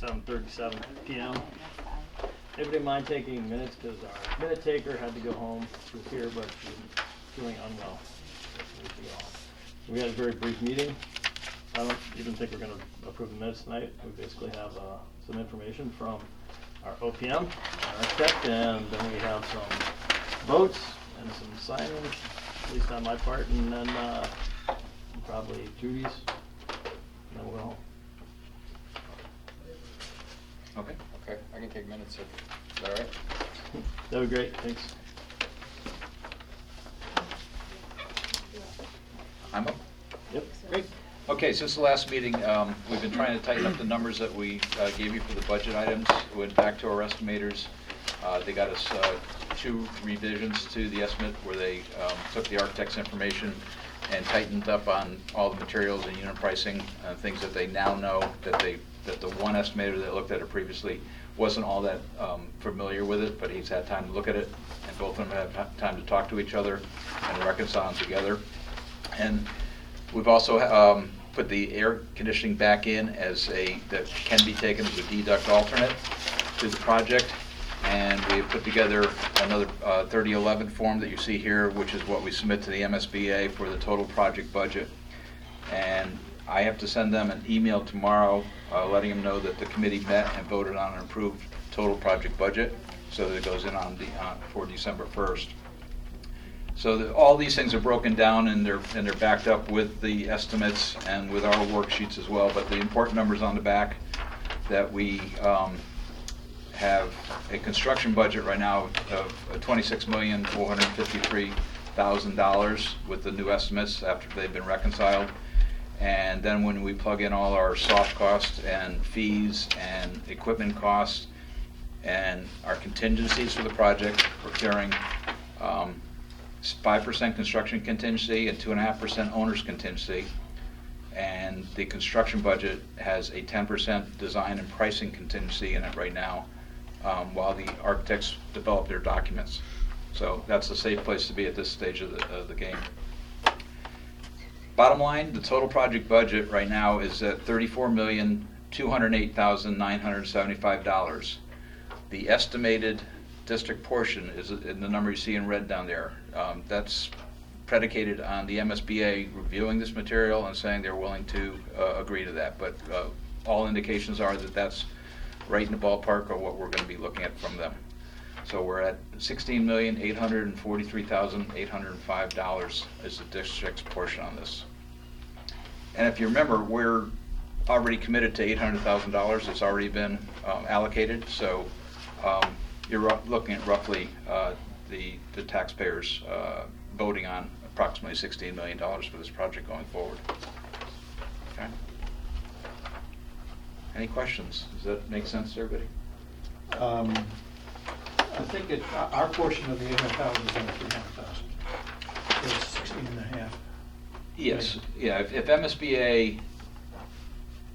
7:37 p.m. Anybody mind taking minutes, because our minute taker had to go home. She was here, but she was feeling unwell. We had a very brief meeting. I don't even think we're going to approve the minutes tonight. We basically have some information from our OPM, our architect, and then we have some votes and some signings, at least on my part, and then probably Judy's, and then we'll go home. Okay. Okay, I can take minutes. Is that all right? That would be great, thanks. I'm up. Yep. Great. Okay, since the last meeting, we've been trying to tighten up the numbers that we gave you for the budget items. We went back to our estimators. They got us 2 revisions to the estimate where they took the architect's information and tightened up on all the materials and unit pricing, things that they now know that the one estimator that looked at it previously wasn't all that familiar with it, but he's had time to look at it, and both of them have had time to talk to each other and reconcile them together. And we've also put the air conditioning back in that can be taken as a deduct alternate to the project. And we've put together another 3011 form that you see here, which is what we submit to the MSBA for the total project budget. And I have to send them an email tomorrow letting them know that the committee met and voted on an approved total project budget, so that it goes in for December 1st. So all these things are broken down and they're backed up with the estimates and with our worksheets as well. But the important numbers on the back, that we have a construction budget right now of $26,453,000 with the new estimates after they've been reconciled. And then when we plug in all our soft costs and fees and equipment costs and our contingencies for the project, we're carrying 5% construction contingency and 2.5% owner's contingency. And the construction budget has a 10% design and pricing contingency in it right now, while the architects develop their documents. So that's a safe place to be at this stage of the game. Bottom line, the total project budget right now is at $34,208,975. The estimated district portion is in the number you see in red down there. That's predicated on the MSBA reviewing this material and saying they're willing to agree to that. But all indications are that that's right in the ballpark of what we're going to be looking at from them. So we're at $16,843,805 is the district's portion on this. And if you remember, we're already committed to $800,000. It's already been allocated. So you're looking at roughly the taxpayers voting on approximately $16 million for this project going forward. Okay. Any questions? Does that make sense to everybody? I think our portion of the 800,000 is only 300,000. It's 16.5. Yes. Yeah. If MSBA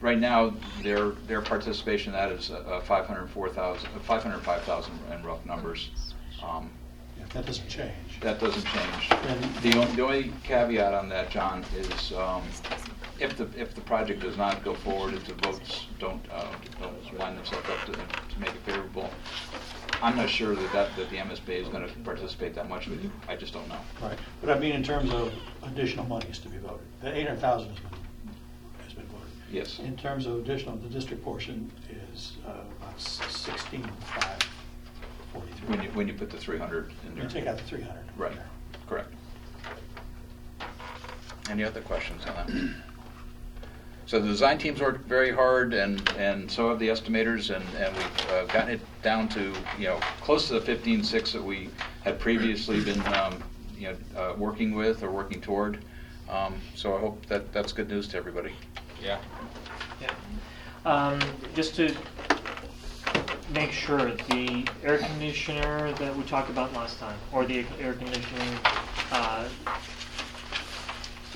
right now their participation in that is 505,000 in rough numbers. Yeah, that doesn't change. That doesn't change. And The only caveat on that, John, is if the project does not go forward, if the votes don't line themselves up to make it favorable, I'm not sure that the MSBA is going to participate that much with you. I just don't know. Right, but I mean in terms of additional monies to be voted. The 800,000 has been voted. Yes. In terms of additional, the district portion is about 16,543. When you put the 300 in there. You take out the 300. Right. Correct. Any other questions on that? So the design teams worked very hard, and so have the estimators, and we've gotten it down to close to the 15.6 that we had previously been working with or working toward. So I hope that's good news to everybody. Yeah. Yeah. Just to make sure, the air conditioner that we talked about last time, or the air conditioning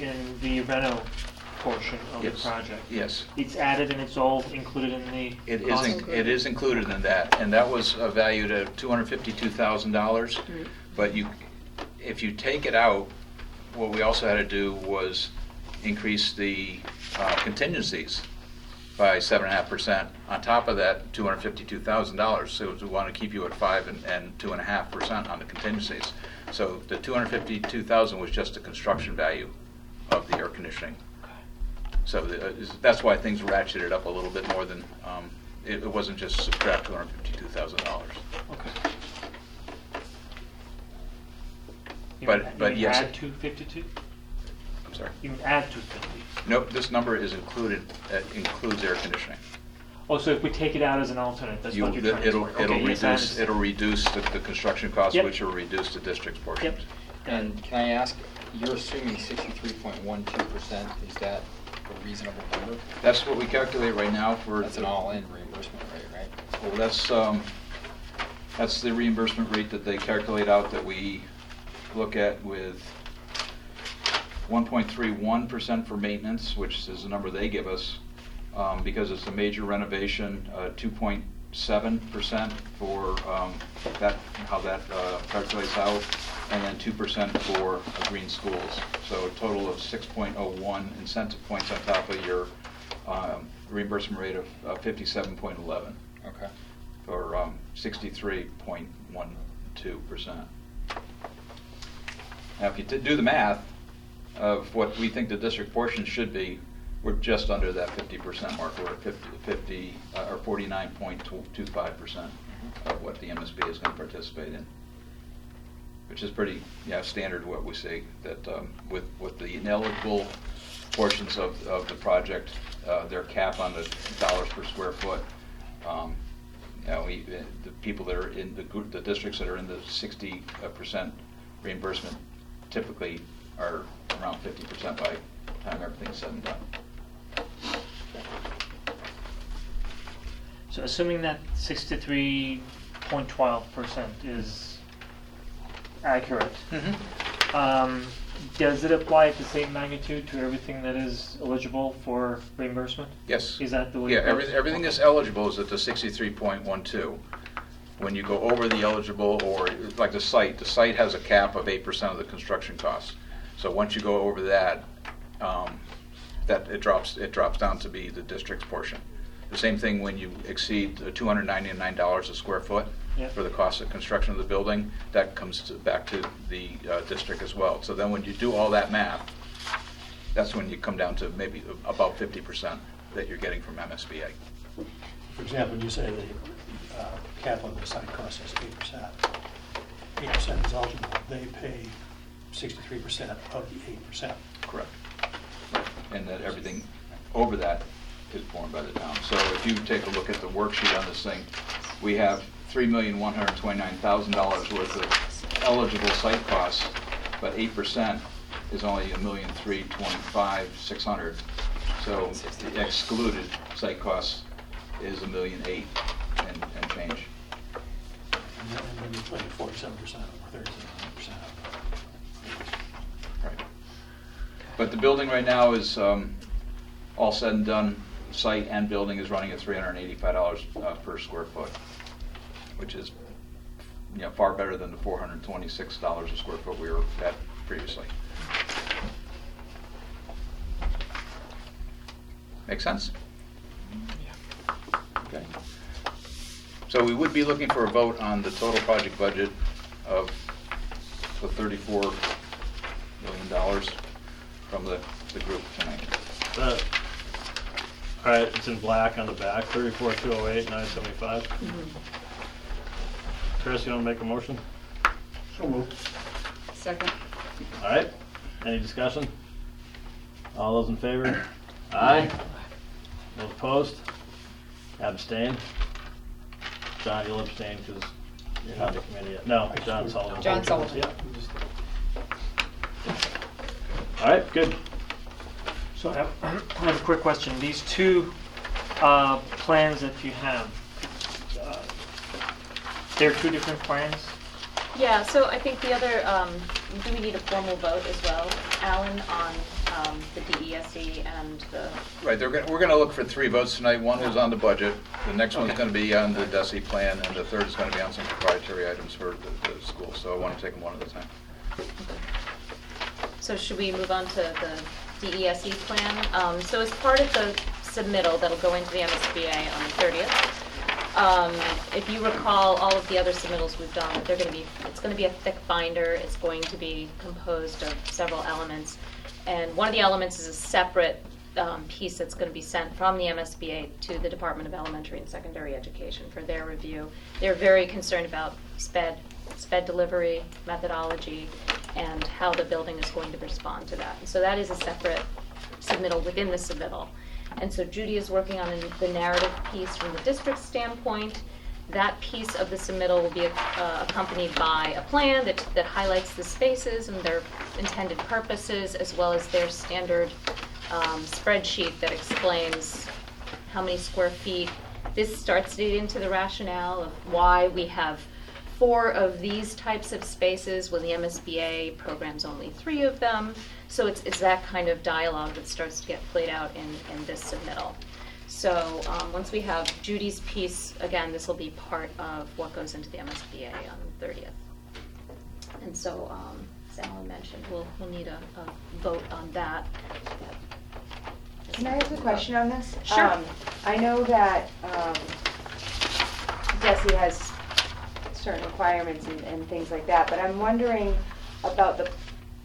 in the Reno portion of Yes. the project. Yes. It's added and it's all included in the cost? It is included in that, and that was valued at $252,000. But if you take it out, what we also had to do was increase the contingencies by 7.5%. On top of that, $252,000, so we want to keep you at 5 and 2.5% on the contingencies. So the $252,000 was just the construction value of the air conditioning. So that's why things ratcheted up a little bit more than, it wasn't just subtract $252,000. Okay. But yes. Add 252? I'm sorry. You can add 250. Nope, this number is included, includes air conditioning. Oh, so if we take it out as an alternate, that's what you're trying to It'll say. Okay, yes, I understand. it'll reduce the construction costs, Yep. which will reduce the district's portion. Yep. And can I ask, you're assuming 63.12%, is that a reasonable number? That's what we calculate right now for. That's an all-in reimbursement rate, right? Well, that's the reimbursement rate that they calculate out that we look at with 1.31% for maintenance, which is the number they give us, because it's a major renovation, 2.7% for how that calculates out, and then 2% for green schools. So a total of 6.01 incentive points on top of your reimbursement rate of 57.11 Okay. for 63.12%. Now, if you do the math of what we think the district portion should be, we're just under that 50% mark. We're at 49.25% of what the MSB is going to participate in, which is pretty standard what we see, that with the ineligible portions of the project, their cap on the dollars per square foot, the people that are in the districts that are in the 60% reimbursement typically are around 50% by the time everything's said and done. So assuming that 63.12% is accurate, does it apply at the same magnitude to everything that is eligible for reimbursement? Yes. Is that the way? Yeah, it goes? everything that's eligible is at the 63.12. When you go over the eligible, or like the site has a cap of 8% of the construction costs. So once you go over that, it drops down to be the district's portion. The same thing when you exceed $299 a square foot for the cost of construction of the building, that comes back to the district as well. So then when you do all that math, that's when you come down to maybe about 50% that you're getting from MSBA. For example, you say the cap on the site cost is 8%. 8% is eligible. They pay 63% of the 8%. Correct. And that everything over that is borne by the town. So if you take a look at the worksheet on this thing, we have $3,129,000 worth of eligible site costs, but 8% is only $1,325,600. So the excluded site costs is $1,008,000 and change. And then you're paying 47% or 37%. Right. But the building right now is, all said and done, site and building is running at $385 per square foot, which is far better than the $426 a square foot we were at previously. Make sense? Yeah. Okay. So we would be looking for a vote on the total project budget of the $34 million from the group tonight. All right, it's in black on the back, 34,208,975. Chris, you want to make a motion? So moved. Second. All right, any discussion? All those in favor? Aye. Those opposed? Abstain? John, you'll abstain because you're not in the committee yet. No, John Sullivan. John Sullivan. Yeah. All right, good. So I have a quick question. These two plans that you have, they're two different plans? Yeah, so I think the other, do we need a formal vote as well, Alan, on the DESE and the... Right, we're going to look for 3 votes tonight. One is on the budget, the next one's going to be on the DESE plan, and the third is going to be on some proprietary items for the school. So I want to take them one at a time. So should we move on to the DESE plan? So as part of the submittal that'll go into the MSBA on the 30th. If you recall, all of the other submittals we've done, it's going to be a thick binder. It's going to be composed of several elements. And one of the elements is a separate piece that's going to be sent from the MSBA to the Department of Elementary and Secondary Education for their review. They're very concerned about sped delivery, methodology, and how the building is going to respond to that. And so that is a separate submittal within the submittal. And so Judy is working on the narrative piece from the district standpoint. That piece of the submittal will be accompanied by a plan that highlights the spaces and their intended purposes, as well as their standard spreadsheet that explains how many square feet. This starts to get into the rationale of why we have 4 of these types of spaces when the MSBA programs only 3 of them. So it's that kind of dialogue that starts to get played out in this submittal. So once we have Judy's piece, again, this will be part of what goes into the MSBA on the 30th. And so, as Alan mentioned, we'll need a vote on that. Can I ask a question on this? Sure. I know that DESI has certain requirements and things like that, but I'm wondering about the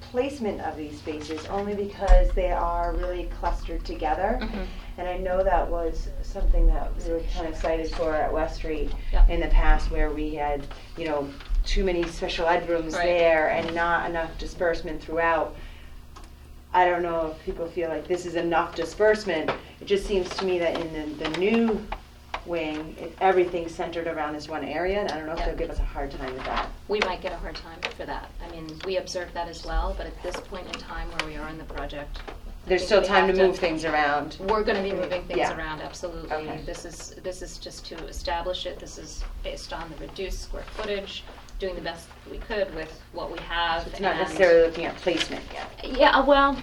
placement of these spaces, only because they are really clustered together. Mhm. And I know that was something that we were kind of cited for at West Street Yep. in the past, where we had, too many special ed rooms Right. there and not enough disbursement throughout. I don't know if people feel like this is enough disbursement. It just seems to me that in the new wing, everything's centered around this one area, and I don't know if Yeah. they'll give us a hard time with that. We might get a hard time for that. I mean, we observed that as well, but at this point in time where we are in the project, I There's think still we time to have move things around. We're going to be moving things Yeah. around, absolutely. Okay. This is just to establish it. This is based on the reduced square footage, doing the best we could with what we have. It's not and- necessarily looking at placement yet. Yeah, well,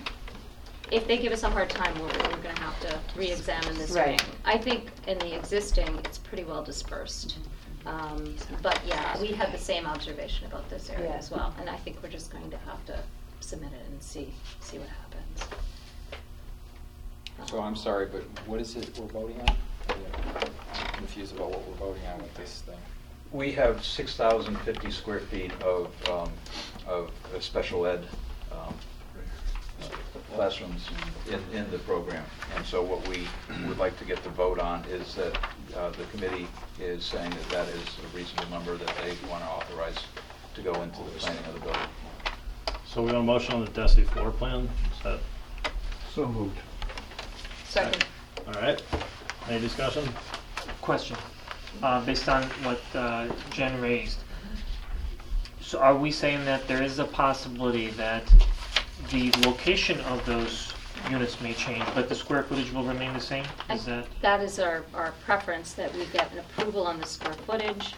if they give us a hard time, we're going to have to re-examine this Right. wing. I think in the existing, it's pretty well dispersed. But yeah, we had the same observation about this area Yeah. as well, and I think we're just going to have to submit it and see what happens. So I'm sorry, but what is it we're voting on? I'm confused about what we're voting on with this thing. We have 6,050 square feet of special ed classrooms in the program. And so what we would like to get the vote on is that the committee is saying that is a reasonable number that they want to authorize to go into the planning of the building. So we have a motion on the DESI floor plan. Is that So moved. Second. all right? Any discussion? Question, based on what Jen raised. So are we saying that there is a possibility that the location of those units may change, but the square footage will remain the same? Is that? That is our preference, that we get an approval on the square footage.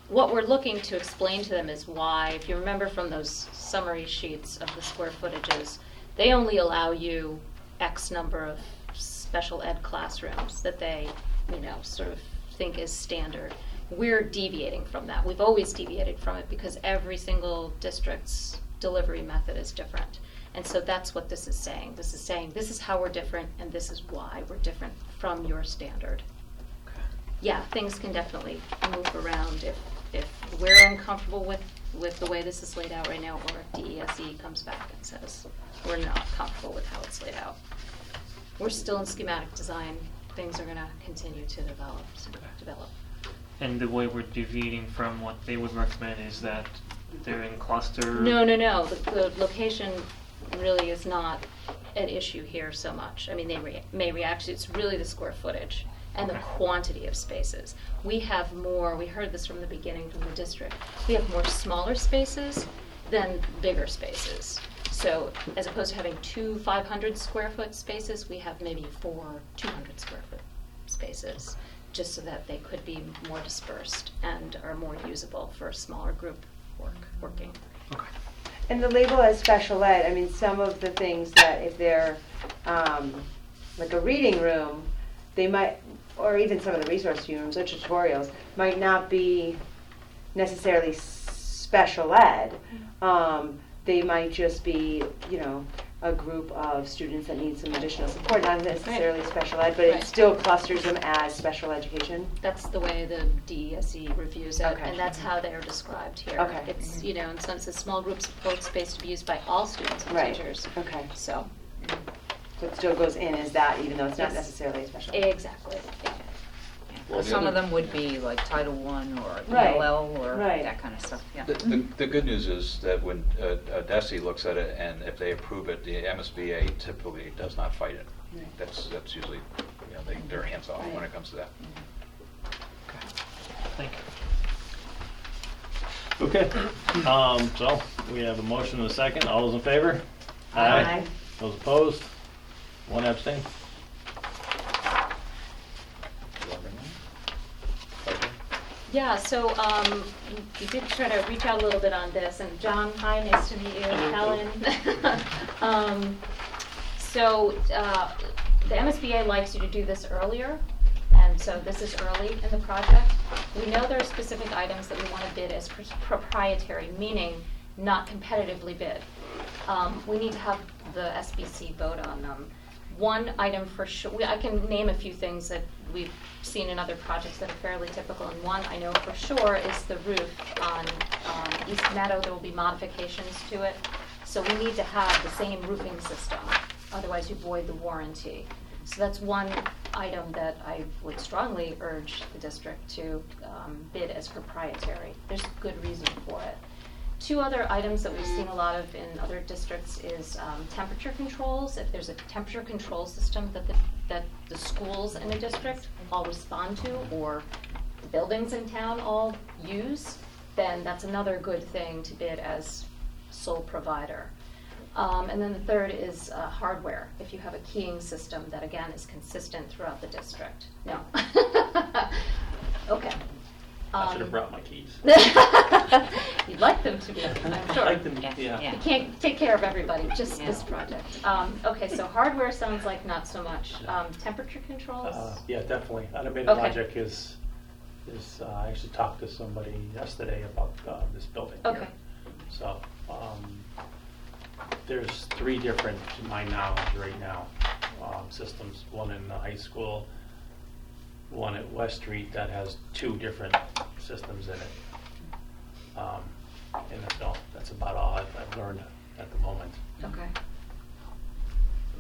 What we're looking to explain to them is why, if you remember from those summary sheets of the square footages, they only allow you X number of special ed classrooms that they, sort of think is standard. We're deviating from that. We've always deviated from it because every single district's delivery method is different. And so that's what this is saying. This is saying, this is how we're different, and this is why we're different from your standard. Yeah, things can definitely move around if we're uncomfortable with the way this is laid out right now, or if DESE comes back and says we're not comfortable with how it's laid out. We're still in schematic design. Things are going to continue to develop. And the way we're deviating from what they would recommend is that they're in cluster? No. The location really is not an issue here so much. I mean, they may react to it's really the square footage and the quantity of spaces. We have more, we heard this from the beginning from the district, we have more smaller spaces than bigger spaces. So as opposed to having 2 500 square foot spaces, we have maybe 4 200 square foot spaces, just so that they could be more dispersed and are more usable for a smaller group working. Okay. And the label as special ed, I mean, some of the things that if they're like a reading room, they might, or even some of the resource rooms or tutorials, might not be necessarily special ed. They might just be, a group of students that need some additional support, not necessarily special ed, but Right. it still clusters them as special education? That's the way the DESE reviews it, Okay. and that's how they're described here. Okay. It's, you know, in some sense, small group support space to be used by all students and Right. teachers. Okay. So, So it still goes in as that, even though it's not Yes. necessarily a special? exactly. Well, Some the of them would be like Title I or Right, ELL or right. that kind of stuff, yeah. The good news is that when DESE looks at it, and if they approve it, the MSBA typically does not fight it. Right. That's usually, you know, they're hands off when Right. it comes to that. Thank you. Okay, so we have a motion and a second. All those in favor? Aye. Those opposed? One abstain? Yeah, so we did try to reach out a little bit on this, and John, hi, nice to meet you, Helen. So the MSBA likes you to do this earlier, and so this is early in the project. We know there are specific items that we want to bid as proprietary, meaning not competitively bid. We need to have the SBC vote on them. One item for sure, I can name a few things that we've seen in other projects that are fairly typical, and one I know for sure is the roof on East Meadow. There will be modifications to it, so we need to have the same roofing system, otherwise you void the warranty. So that's one item that I would strongly urge the district to bid as proprietary. There's good reason for it. Two other items that we've seen a lot of in other districts is temperature controls. If there's a temperature control system that the schools in a district all respond to, or the buildings in town all use, then that's another good thing to bid as sole provider. And then the third is hardware. If you have a keying system that, again, is consistent throughout the district. No. Okay. I should have brought my keys. You'd like them to be, I'm sure. Like them, Yeah. yeah. You can't take care of everybody, just this Yeah. project. Okay, so hardware sounds like not so much. Temperature controls? Yeah, definitely. Automated Okay. logic is, I actually talked to somebody yesterday about this building here. Okay. So, there's 3 different, to my knowledge right now, systems. One in the high school, one at West Street that has 2 different systems in it. And that's about all I've learned at the moment. Okay.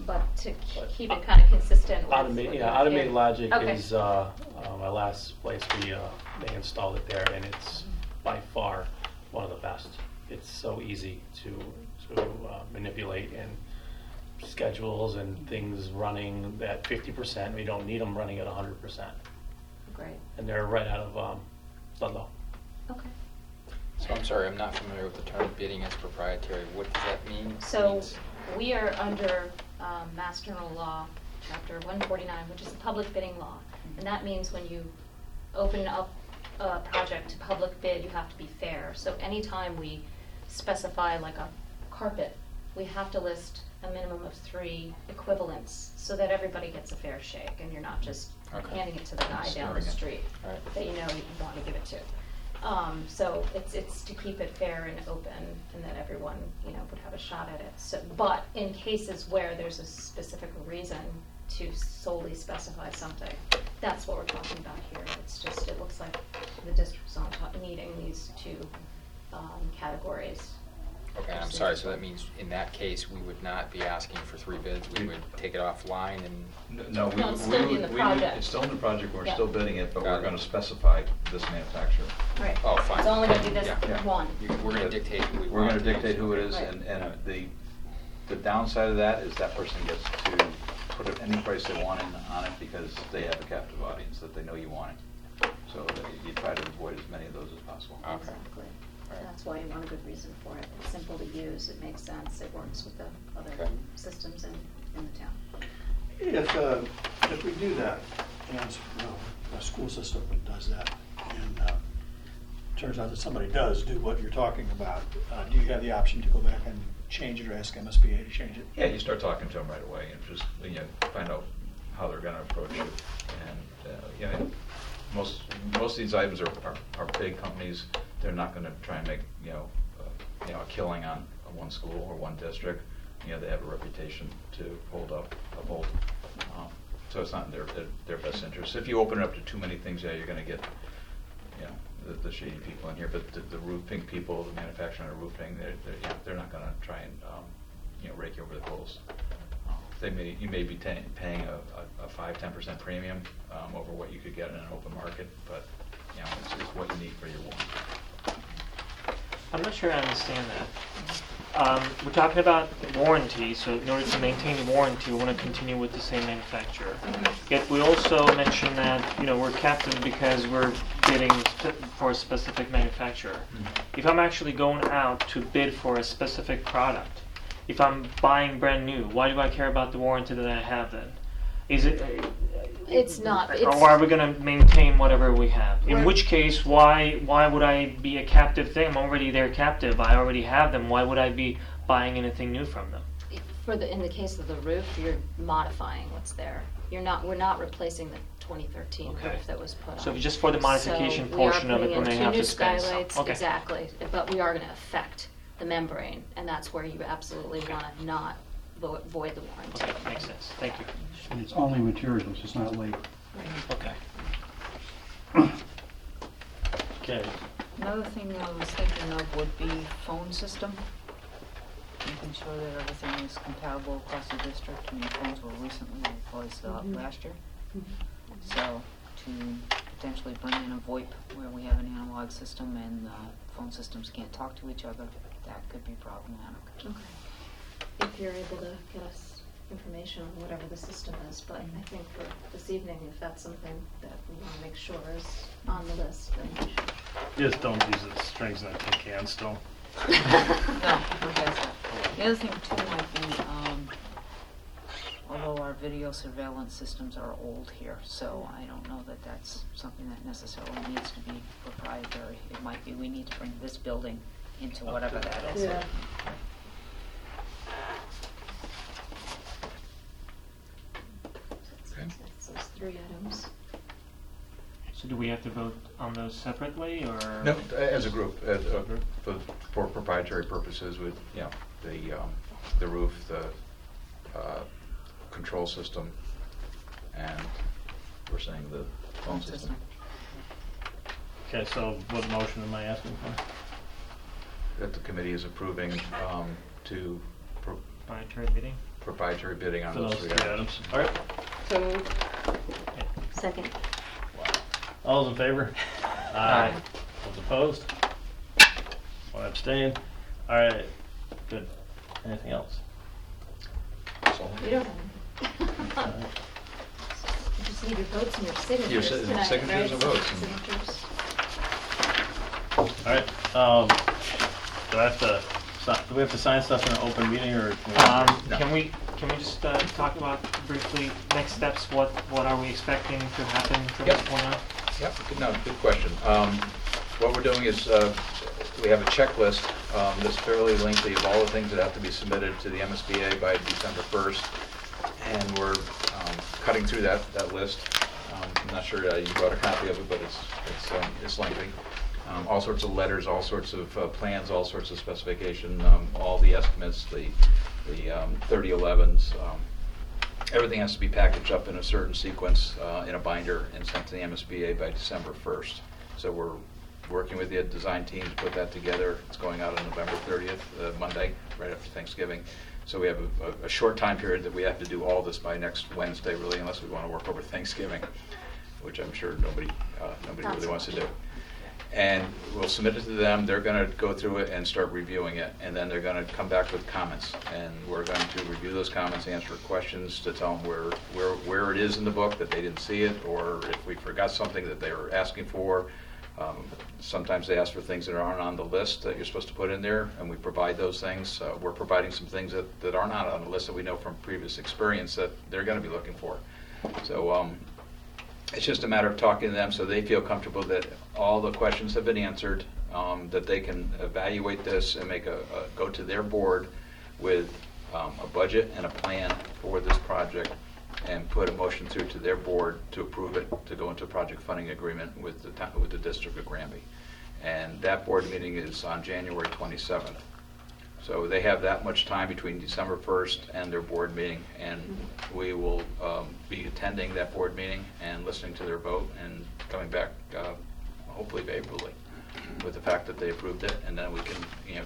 But to But keep it kind of consistent with. Automated logic Okay. is, my last place they installed it there, and it's by far one of the best. It's so easy to manipulate, and schedules and things running at 50%. We don't need them running at 100%. Great, And they're right out of Ludlow. okay. So I'm sorry, I'm not familiar with the term bidding as proprietary. What does that mean? So Means- we are under Mass General Law, Chapter 149, which is the public bidding law. And that means when you open up a project to public bid, you have to be fair. So anytime we specify like a carpet, we have to list a minimum of 3 equivalents so that everybody gets a fair shake and you're not just Okay. handing it to the guy down the Scoring it. street All right. that you know you want to give it to. So it's to keep it fair and open, and that everyone, you know, would have a shot at it. So, but in cases where there's a specific reason to solely specify something, that's what we're talking about here. It's just, it looks like the district's on top, needing these 2 categories. Okay, I'm sorry, so that means in that case, we would not be asking for 3 bids, we would take it offline and, No, No, it's still in the project. It's still in the project, we're Yeah. still bidding it, but Got we're it. going to specify this manufacturer. Right. oh, fine. It's only gonna be this Yeah. one. We're gonna dictate who we want. We're going to dictate who it is, Right. and the downside of that is that person gets to put it any price they want on it because they have a captive audience that they know you want it. So you try to avoid as many of those as possible. Okay. Exactly. Right. That's why you want a good reason for it. It's simple to use, it makes sense, it works with the other Okay. systems in the town. If we do that, and a school system does that, and turns out that somebody does do what you're talking about, do you have the option to go back and change it or ask MSBA to change it? Yeah, you start talking to them right away and just, find out how they're going to approach it. And, most of these items are big companies. They're not going to try and make, a killing on one school or one district. they have a reputation to uphold. So it's not in their best interest. If you open it up to too many things, you're going to get, the shady people in here. But the roofing people, the manufacturing of roofing, they're not going to try and, rake you over the coals. You may be paying a 5-10% premium over what you could get in an open market, but it's what you need for your warranty. I'm not sure I understand that. We're talking about warranty, so in order to maintain the warranty, we want to continue with the same manufacturer. Yet we also mentioned that, we're captive because we're bidding for a specific manufacturer. If I'm actually going out to bid for a specific product, if I'm buying brand new, why do I care about the warranty that I have then? Is it? It's not. Or are we going to maintain whatever we have? In which case, why would I be a captive thing? I'm already their captive. I already have them. Why would I be buying anything new from them? In the case of the roof, you're modifying what's there. We're not replacing the 2013 Okay. roof that was put on. So just for the modification So portion of it, we are when they putting in have 2 to new spend. skylights, Okay. exactly. But we are going to affect the membrane, and that's where you absolutely want to not void the warranty. Okay, makes sense. Thank you. And it's only materials, it's not labor. Okay. Okay. Another thing I was thinking of would be phone system. Making sure that everything is compatible across the district. I mean, phones were recently replaced last year. So to potentially bring in a VoIP where we have an analog system and phone systems can't talk to each other, that could be problematic. Okay. If you're able to get us information on whatever the system is, but I think for this evening, if that's something that we want to make sure is on the list, then we should. Just don't use the strings in that tin can still. No, okay, so. The other thing too might be, although our video surveillance systems are old here, so I don't know that that's something that necessarily needs to be proprietary. It might be we need to bring this building into whatever that is. Yeah. It's those 3 items. So do we have to vote on those separately, or? No, as a group, for proprietary purposes with, the roof, the control system, and we're saying the phone system. Okay, so what motion am I asking for? That the committee is approving to Proprietary bidding? proprietary bidding on For those those 3 three items. items. All right. So moved. Second. All those in favor? Aye. Those opposed? 1 abstain. All right, good. Anything else? That's all. You don't have All any. right. You just need your votes and your signatures Your si- tonight, signatures right? and votes. Signatures. All right, do we have to sign stuff in an open meeting, or? No. Can we just talk about briefly next steps? What are we expecting to happen from Yep. this point on? Yep, good question. What we're doing is, we have a checklist that's fairly lengthy of all the things that have to be submitted to the MSBA by December 1st, and we're cutting through that list. I'm not sure you brought a copy of it, but it's lengthy. All sorts of letters, all sorts of plans, all sorts of specification, all the estimates, the 3011s. Everything has to be packaged up in a certain sequence in a binder and sent to the MSBA by December 1st. So we're working with the design team to put that together. It's going out on November 30th, Monday, right after Thanksgiving. So we have a short time period that we have to do all this by next Wednesday, really, unless we want to work over Thanksgiving, which I'm sure nobody Not really so wants to much. do. And we'll submit it to them, they're going to go through it and start reviewing it, and then they're going to come back with comments. And we're going to review those comments, answer questions to tell them where it is in the book, that they didn't see it, or if we forgot something that they were asking for. Sometimes they ask for things that aren't on the list that you're supposed to put in there, and we provide those things. We're providing some things that are not on the list that we know from previous experience that they're going to be looking for. So it's just a matter of talking to them so they feel comfortable that all the questions have been answered, that they can evaluate this and go to their board with a budget and a plan for this project, and put a motion through to their board to approve it, to go into a project funding agreement with the District of Granby. And that board meeting is on January 27th. So they have that much time between December 1st and their board meeting, and we will be attending that board meeting and listening to their vote and coming back hopefully favorably with the fact that they approved it, and then we can,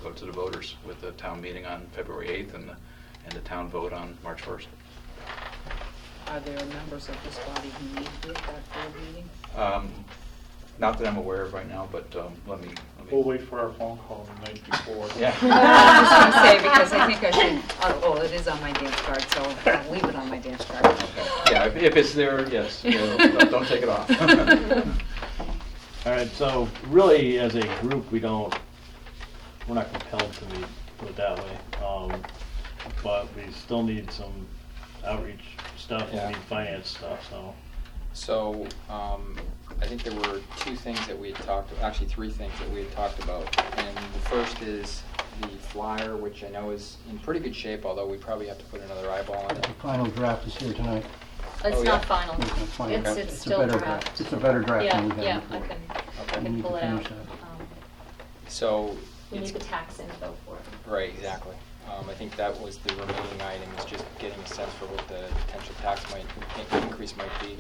go to the voters with the town meeting on February 8th and the town vote on March 1st. Are there members of this body who need to be at that board meeting? Not that I'm aware of right now, but let me. We'll wait for our phone call the night before. Yeah. I was just going to say, because I think I should, oh, it is on my dance card, so I'll leave it on my dance card. Okay. Yeah, if it's there, yes, don't take it off. All right, so really, as a group, we're not compelled to meet, put it that way. But we still need some outreach stuff, Yeah. we need finance stuff, so. So, I think there were two things that we had actually three things that we had talked about. And the first is the flyer, which I know is in pretty good shape, although we probably have to put another eyeball on The it. final draft is here tonight. It's Oh, not yeah. final. It's not final. It's It's a still better draft. It's a better draft Yeah, than we had yeah, before. I can We need pull to it out. finish that. So, We it's need the tax info for it. right, exactly. I think that was the remaining item, is just getting a sense for what the potential tax increase might be.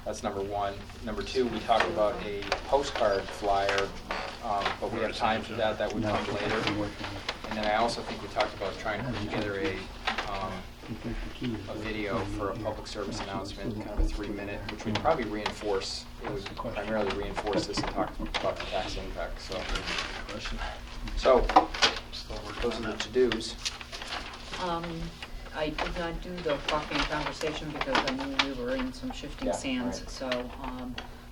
That's number one. Number two, we talked about a postcard flyer, but we have time for that. That would No, come later. we're working on it. And then I also think we talked about trying to put together a Because the key is- video for a public service announcement, kind of a 3-minute, which would probably reinforce, it would primarily reinforce this and talk about the tax impact, so. Those are the to-dos. I did not do the coffee and conversation because I knew we were in some shifting Yeah, sands. right. So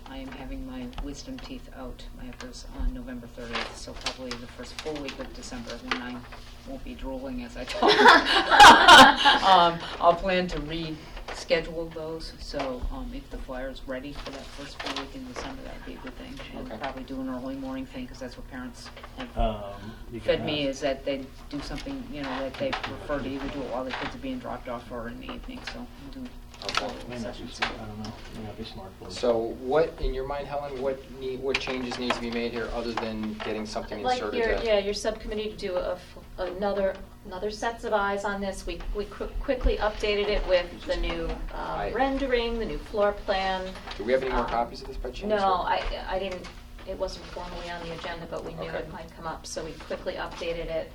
I am having my wisdom teeth out. My efforts on November 30th, so probably the first full week of December when I won't be drooling as I talk. I'll plan to reschedule those. So if the flyer's ready for that first full week in December, that'd be a good thing. And Okay. probably do an early morning thing because that's what parents have You can fed me, have- is that they do something, that they prefer to either do it while the kids are being dropped off or in the evening, so we'll do Okay. May not be, I don't know, may not be smart for it. So what, in your mind, Helen, what changes need to be made here other than getting something Like inserted? your subcommittee to do another sets of eyes on this. We quickly updated it with the new rendering, the new floor plan. Do we have any more copies of this by chance? No, or- I didn't, it wasn't formally on the agenda, but we knew Okay. it might come up, so we quickly updated it.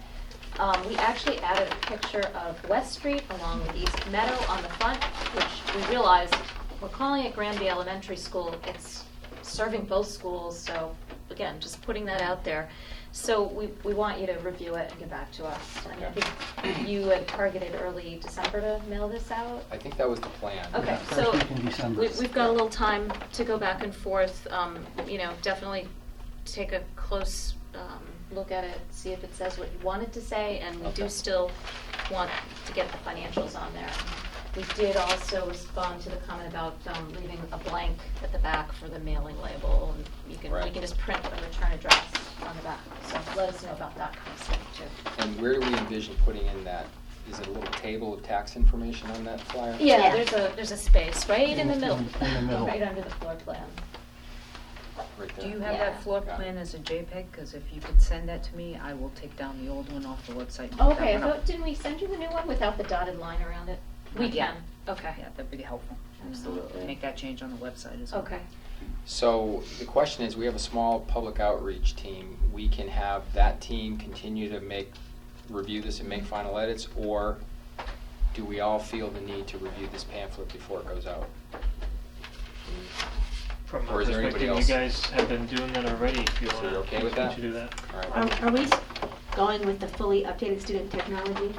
We actually added a picture of West Street along with East Meadow on the front, which we realized, we're calling it Granby Elementary School. It's serving both schools, so again, just putting that out there. So we want you to review it and get back to us. And I think you had targeted early December to mail this out. I think that was the plan. Okay, First so week in December. we've got a little time to go back and forth. Definitely take a close look at it, see if it says what you want it to say, and we do Okay. still want to get the financials on there. We did also respond to the comment about leaving a blank at the back for the mailing label, and we Right. can just print a return address on the back. So let us know about that kind of stuff too. And where do we envision putting in that? Is it a little table of tax information on that flyer? Yeah, there's a space right in the middle, In the middle. right under the floor plan. Right there. Do you have Yeah. that floor Got it. plan as a JPEG? Because if you could send that to me, I will take down the old one off the website and put Okay, that one up. didn't we send you the new one without the dotted line around it? We Not yet. can, okay. Yeah, that'd be helpful. And then I'll Absolutely. Make that change on the website as well. Okay. So the question is, we have a small public outreach team. We can have that team continue to review this and make final edits, or do we all feel the need to review this pamphlet before it goes out? From Or my is there anybody perspective, you else? guys have been doing that already, if you So want you're to okay with that? to do that. All right. Are we going with the fully updated student technology?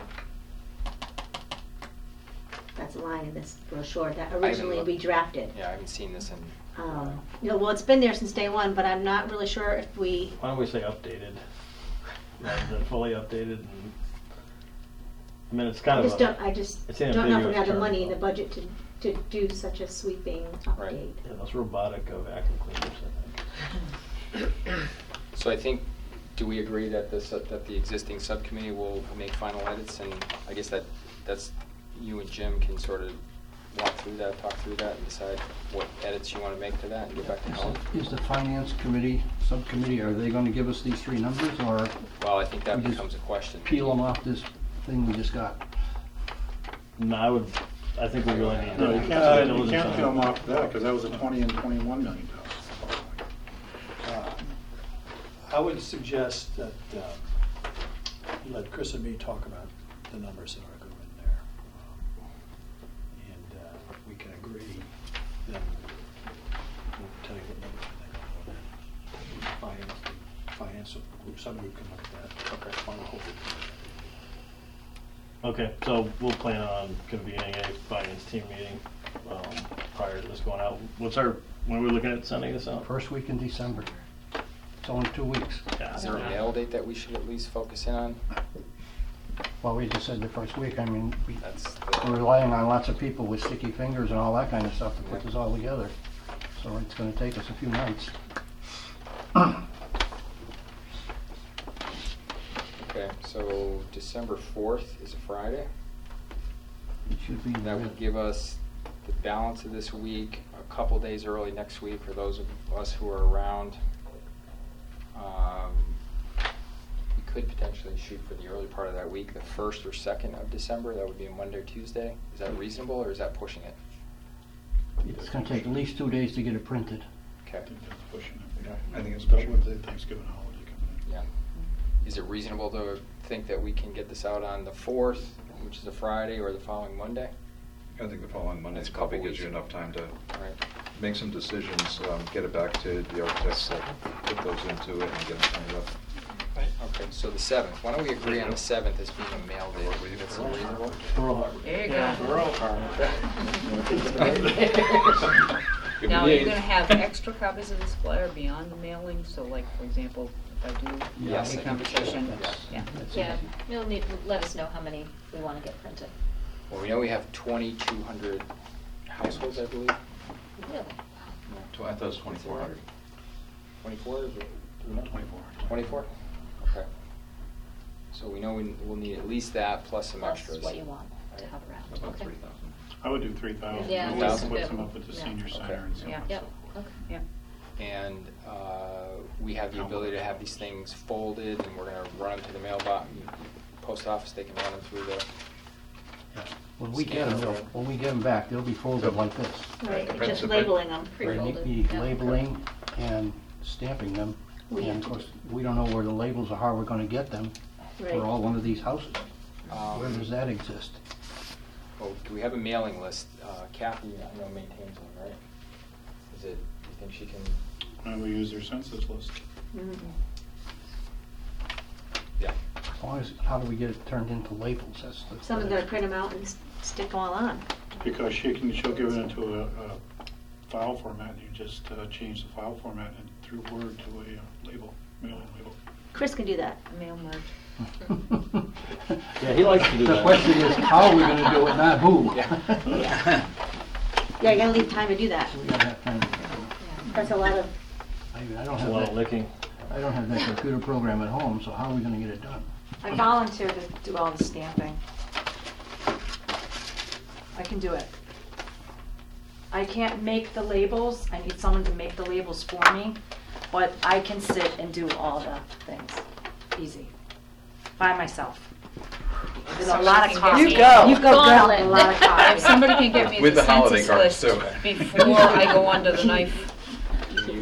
That's a line in this brochure that originally we looked. drafted. Yeah, I haven't seen this in. Well, it's been there since day one, but I'm not really sure if we, Why don't we say updated, rather than fully updated? And I mean, it's kind of I just it's an don't know if we ambiguous have the term, money in the though. budget to do such a sweeping Right. update. Yeah, those robotic vacuum cleaners, I think. So I think, do we agree that the existing subcommittee will make final edits? And I guess that's, you and Jim can sort of walk through that, talk through that, and decide what edits you want to make to that and get back to Helen. Is the finance committee, subcommittee, are they gonna give us these three numbers, or Well, I think that We just becomes a question. peel them off this thing we just got? No, I think we really need to. No, you diligence can't on peel it. them off that, because that was a 20 and 21 million dollars. I would suggest that let Chris and me talk about the numbers that are going in there. And we can agree, then we'll tell you what numbers they go in. Finance group, subgroup can look at that. Okay. On the whole. Okay, so we'll plan on convening a finance team meeting prior to this going out. When are we looking at sending this out? First week in December. It's only 2 weeks. Yeah. Is there a mail date that we should at least focus in on? Well, we just said the first week, I mean, That's we're the, relying on lots of people with sticky fingers and all that kind of stuff to put this all together. So it's gonna take us a few months. okay, so December 4th is a Friday. It should be. That would give us the balance of this week, a couple days early next week for those of us who are around. We could potentially shoot for the early part of that week, the 1st or 2nd of December. That would be a Monday or Tuesday. Is that reasonable, or is that pushing it? It's gonna take at least 2 days to get it printed. Okay. I think that's pushing it. I think it's Especially pushing with it. the Thanksgiving holiday coming in. Yeah. Is it reasonable to think that we can get this out on the 4th, which is a Friday, or the following Monday? I think the following Monday That's a probably couple gives you weeks. enough time to All right. make some decisions, get it back to the architects that put those into it and get them signed up. Okay, so the 7th. Why don't we agree on the 7th as being a mail day? That seem reasonable? Pearl Harbor. There you Yeah. go. Now, are you gonna have extra copies of this flyer beyond the mailing? So like, for example, if I do Yes, a I think conversation, so. yeah. That's Yeah, easy. you'll need to let us know how many we want to get printed. Well, we know we have 2,200 households, I believe. Really? I thought it was 2,400. 24, is it? Do we know? 24. 24? Okay. So we know we'll need at least that plus some Plus extras. what you want to have around. About Okay. 3,000. I would do 3,000. Yeah, We'll that's put good. some up at the Yeah. senior Okay. center and so on. Yeah. Yep, okay. Yeah. And we have the ability to have these things folded, and we're going to run them to the mailbox, post office. They can run them through the. When we get them, when we get them back, they'll be folded like this. Right, Depends just if it- labeling them. We Pre-folded. need Yeah. labeling and stamping them. We have And of to course, we don't know where the labels are, how we're gonna get them Right. for all one of these houses. Where Um, does that exist? Oh, do we have a mailing list? Kathy, I know, maintains one, right? Is it, do you think she can? And we use their census list. Yeah. As long as, how do we get it turned into labels? That's the. Someone's gonna print them out and stick them all on. Because she'll give it into a file format, and you just change the file format and through Word to a label, mailing label. Chris can do that. Mail merge. Yeah, he likes to do The that. question is, how are we gonna do it, not who? Yeah, you gotta leave time to do that. We gotta have time to do it. That's a lot of, I don't It's a have lot of that, licking. I don't have that computer program at home, so how are we gonna get it done? I volunteer to do all the stamping. I can do it. I can't make the labels, I need someone to make the labels for me, but I can sit and do all the things, easy, by myself. There's a lot of copies. You go. You go, girl, Gauntlet. a lot of If copies. somebody can get me With the the holiday census cards, list too. before I go under the knife,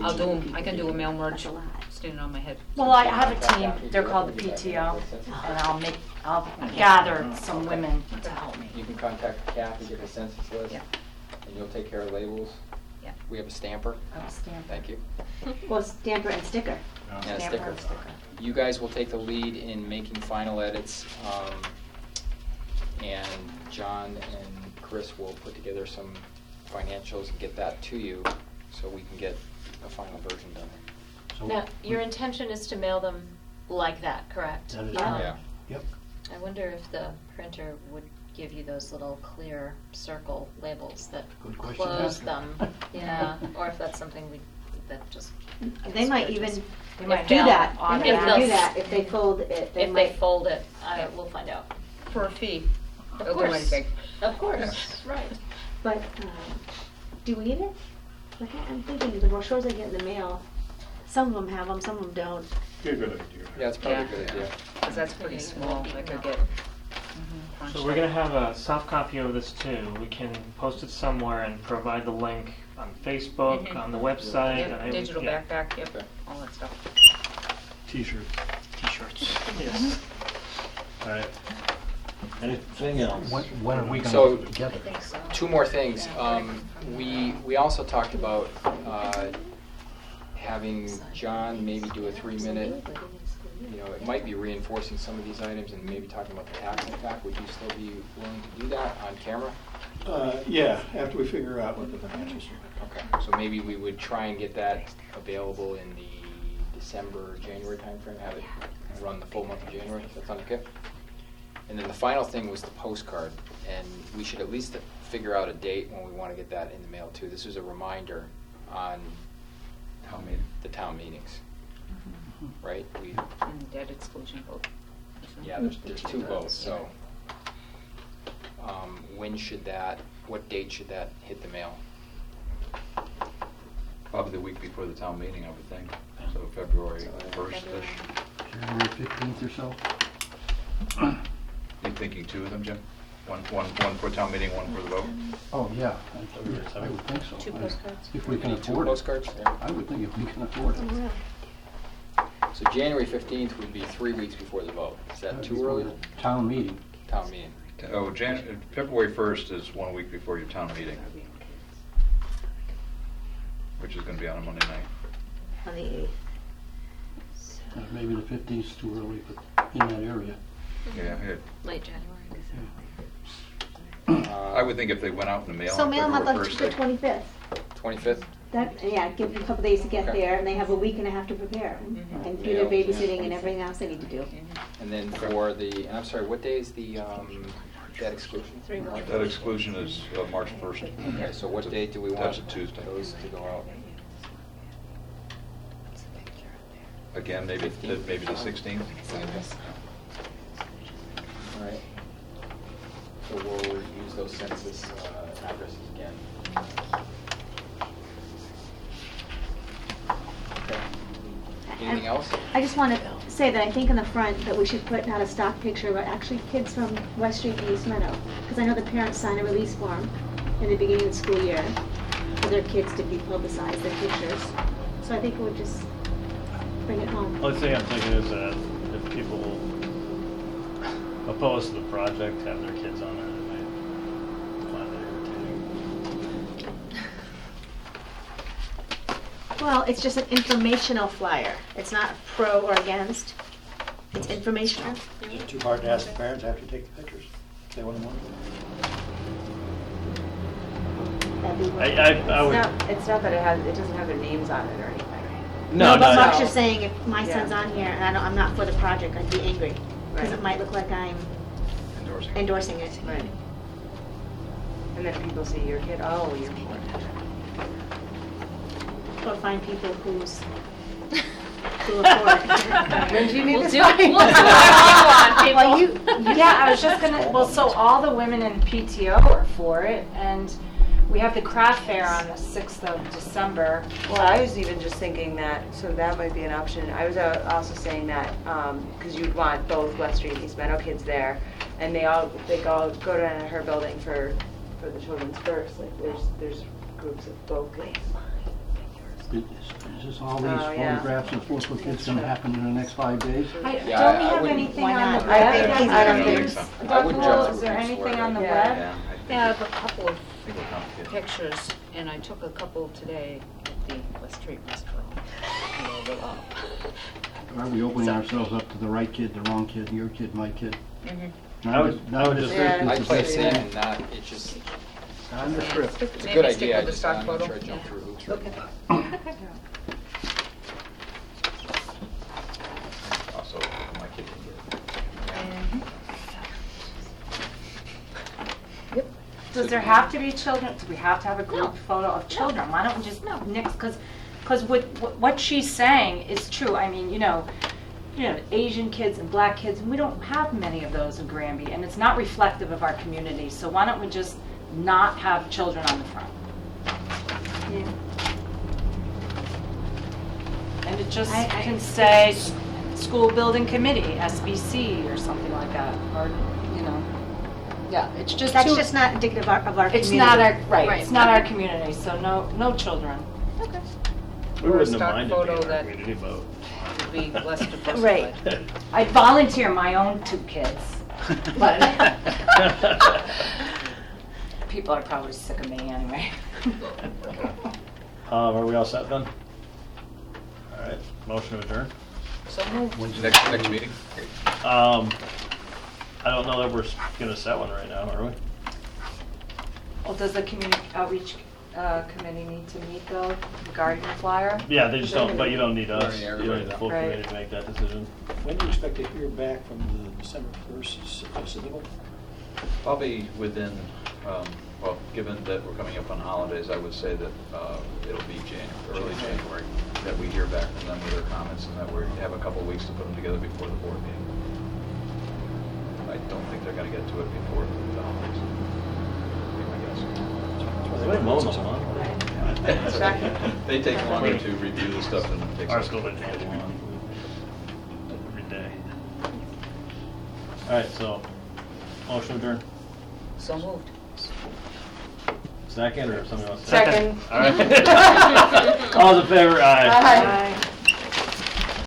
I'll do 'em. I can do a mail merge, that's a lot. standing on my head. Well, I have a team, they're called the PTO, and I'll gather some women to help me. You can contact Kathy, get a census list, Yeah. and you'll take care of labels. Yeah. We have a stamper. I'll stamp it. Thank you. Well, stamper and sticker. And a Stamper sticker. and sticker. You guys will take the lead in making final edits, and John and Chris will put together some financials and get that to you, so we can get a final version done. So Now, your intention is to mail them like that, correct? That is Yeah. correct. Yeah. Yep. I wonder if the printer would give you those little clear circle labels that Good question. close them. Yeah, or if that's something that just. They might even They might do mail that. it on They might it. even do that. If they fold it, they If they might. fold it, we'll find out. For a fee. Of They'll do course. anything. Of course, right. But, do we need it? Like, I'm thinking the brochures I get in the mail, some of them have them, some of them don't. Be a good idea. Yeah, it's probably a good idea. Because that's pretty small, I could get. So we're gonna have a soft copy of this too. We can post it somewhere and provide the link on Facebook, on the website. Yep, and digital yeah. backpack, yep, all that stuff. T-shirts. T-shirts. Yes. All right. Anything else? When are we So- gonna get together? I think so. Two more things. We also talked about having John maybe do a 3-minute, it might be reinforcing some of these items and maybe talking about the tax impact. Would you still be willing to do that on camera? Yeah, after we figure out what the financials are. Okay, so maybe we would try and get that available in the December, January timeframe, have it run the full month of January. Does that sound okay? And then the final thing was the postcard, and we should at least figure out a date when we want to get that in the mail too. This is a reminder on Town meeting. the town meetings, right? And the debt exclusion vote. Yeah, there's two votes, so what date should that hit the mail? Probably the week before the town meeting, I would think. So February 1st-ish. January 15th or so? You thinking two of them, Jim? One for town meeting, one for the vote? Oh, yeah, I would think so. Two postcards. If we can Maybe two afford it. postcards? Yeah. I would think if we can afford it. So January 15th would be 3 weeks before the vote. Is that too early? Town meeting. Town meeting. Oh, February 1st is 1 week before your town meeting, which is going to be on a Monday night. On the 8th. Maybe the 15th is too early, but in that area. Yeah, Late January. I would think if they went out in the mail So on mail them February up 1st. the 25th. 25th? That, yeah, give them a couple days to get Okay. there, and they have a week and a half to prepare, and do their Mail, yeah. babysitting and everything else they need to do. And then for and I'm sorry, what day is the debt exclusion? That exclusion is March 1st. Okay, so what date do we want That's a Tuesday. those to go out? Again, maybe the 16th. All right. So we'll use those census addresses again. Okay. Anything else? I just want to say that I think in the front that we should put out a stock picture of actually kids from West Street and East Meadow. Because I know the parents sign a release form in the beginning of the school year for their kids to be publicized, their pictures. So I think it would just bring it home. Only thing I'm thinking is that if people opposed to the project have their kids on there, they might find it irritating. Well, it's just an informational flyer. It's not pro or against. It's informational. Is it too hard to ask the parents after you take the pictures? If they want them on? That'd be I would. It's not that it doesn't have their names on it or anything. No, but Mark's no. just saying if my son's Yeah. on here and I'm not for the project, I'd be angry. Because it might look like I'm Endorsing. endorsing it. Right. And then people see your kid, oh, you're Or find people who's who afford it. When do you need We'll this do by? it all on people. Well, yeah, I was just gonna, well, so all the women in PTO are for it, and we have the craft fair on the 6th of December. Well, I was even just thinking that, so that might be an option. I was also saying that, because you'd want both West Street and East Meadow kids there, and they all go to her building for the Children's First, like, there's groups of both. Is this all these Oh, yeah. photographs and so forth that's gonna happen in the next 5 days? Yeah, Don't we I have wouldn't- anything Why on not? the I web? think- I don't I think think so. I wouldn't jump Is through there hoops anything for it. on the Yeah. web? Yeah, Yeah, I have a couple of I think we're complicated. pictures, and I took a couple today at the West Street restaurant. Rolled it up. Are we opening ourselves up to the right kid, the wrong kid, your kid, my kid? I would just. Yeah. I play it safe and not, it's just, On the script. it's a Maybe good stick idea, with the stock I'm not photo. sure I jump Yeah. through hoops. right Okay. Also, my kid can get it. Does there have to be children? Do we have to have a group photo of children? Why don't we just nix? Because what she's saying is true. I mean, you know, Asian kids and black kids, and we don't have many of those in Granby, and it's not reflective of our community. So why don't we just not have children on the front. Yeah. And it just I- can say school building committee, SBC, or something like that, or, you know, yeah, it's just That's too. just not indicative of our It's community. not our, right, Right, it's not our okay. community, so no children. Okay. We Or a wouldn't have stock minded being photo in our that- community, but. Would be less diversified. Right. I'd volunteer my own 2 kids, but people are probably sick of me anyway. Are we all set then? All right, motion to adjourn. So moved. Next meeting? I don't know that we're gonna set one right now, are we? Well, does the community outreach committee need to meet though regarding the flyer? Yeah, they just don't, but you don't need us. Already, You don't everybody need the know. full Right. committee to make that decision. When do you expect to hear back from the December 1st submittal? Probably within, well, given that we're coming up on holidays, I would say that it'll be early January that we hear back from them with their comments, and that we have a couple of weeks to put them together before the board meeting. I don't think they're gonna get to it before the holidays. Would be my guess. They mow them on. They take longer to review the stuff than it takes. Our us. school didn't have one every day. All right, so, motion adjourned. So moved. Second, or somebody else? Second. All right. All those in favor, aye. Aye.